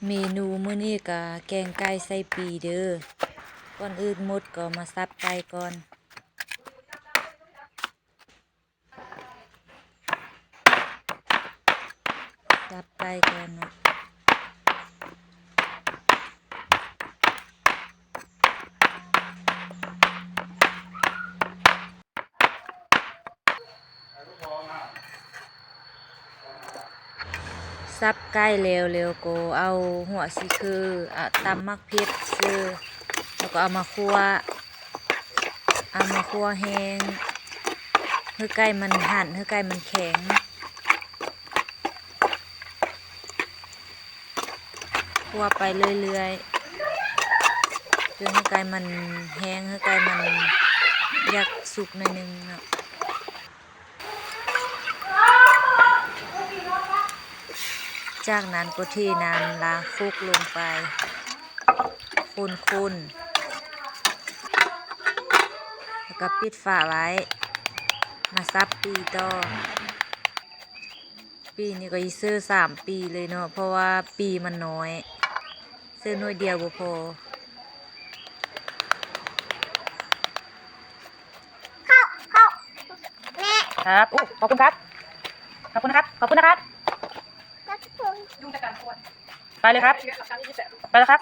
เมนูมื้อนี้ก็แกงไก่ใส่ปีเด้อก่อนอื่นหมดก็มาสับไก่ก่อนสับไก่ก่อนเนาะสับไก่แล้วก็เอาหัวสิคือตำมักเผ็ดซื้อแล้วก็เอามาคั่วแห้งให้ไก่มันหั่นให้ไก่มันแข็งคั่วไปเรื่อยๆจนให้ไก่มันแห้งให้ไก่มันอยากสุกหน่อยนึงเนาะจากนั้นก็เทน้ำล้างคลุกลงไปคนแล้วก็ปิดฝาไว้มาซับปีต่อปีนี้ก็ซื้อ3 ปีเลยเนาะเพราะว่าปีมันน้อยซื้อหน่วยเดียวบ่พอครับขอบคุณครับ ขอบคุณนะครับ ขอบคุณนะครับ ไปเลยครับ ไปเลยครับ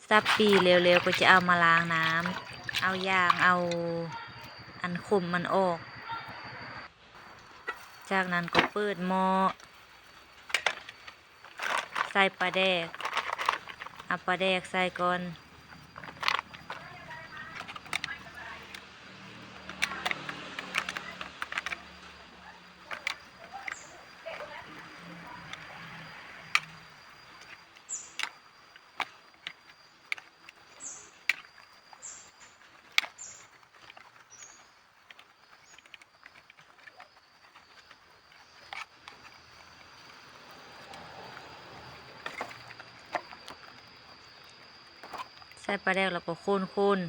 ซับปีเร็วๆก็จะเอามาล้างน้ำเอาย่างเอาอันขมมันออกจากนั้นก็เปิดหม้อใส่ปลาแดกเอาปลาแดกใส่ก่อนใส่ปลาแดกแล้วก็คน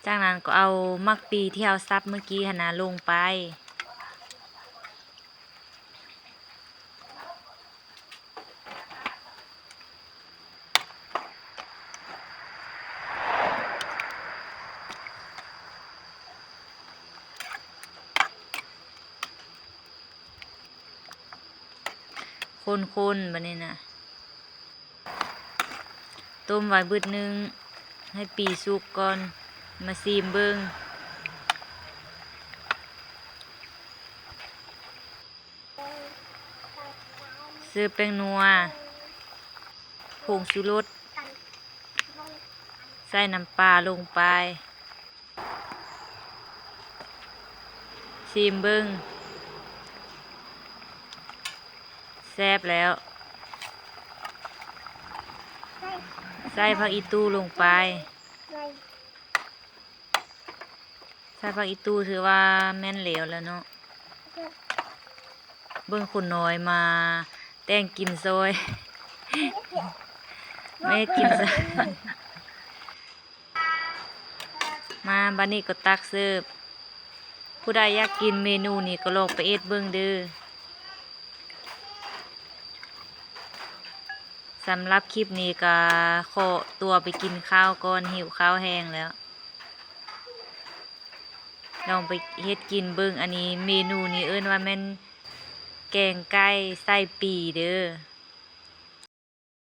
จากนั้นก็เอามักปีที่เราซับเมื่อกี้นะลงไปคนแบบนี้นะต้มไว้บึดนึงให้ปีสุกก่อนมาซีมเบิ้งซื้อแป้งนัวผงชูรสใส่น้ำปลาลงไปซีมเบิ้งแซ่บแล้วใส่ผักอีตูลงไปใส่ผักอีตูถือว่าแม่นเหลวแล้วเนาะเบิ้งคนน้อยมาแต่งกินซอยไม่กินซอยมาบัดนี้ก็ตักเสิร์ฟผู้ใดอยากกินเมนูนี้ก็ลองไปเอ็ดเบิ้งเด้อสำหรับคลิปนี้ก็ขอตัวไปกินข้าวก่อนหิวข้าวแห้งแล้วลองไปเฮ็ดกินเบิ่งอันนี้เมนูนี้เอิ้นว่าแม่นแกงไก่ใส่ปีเด้อ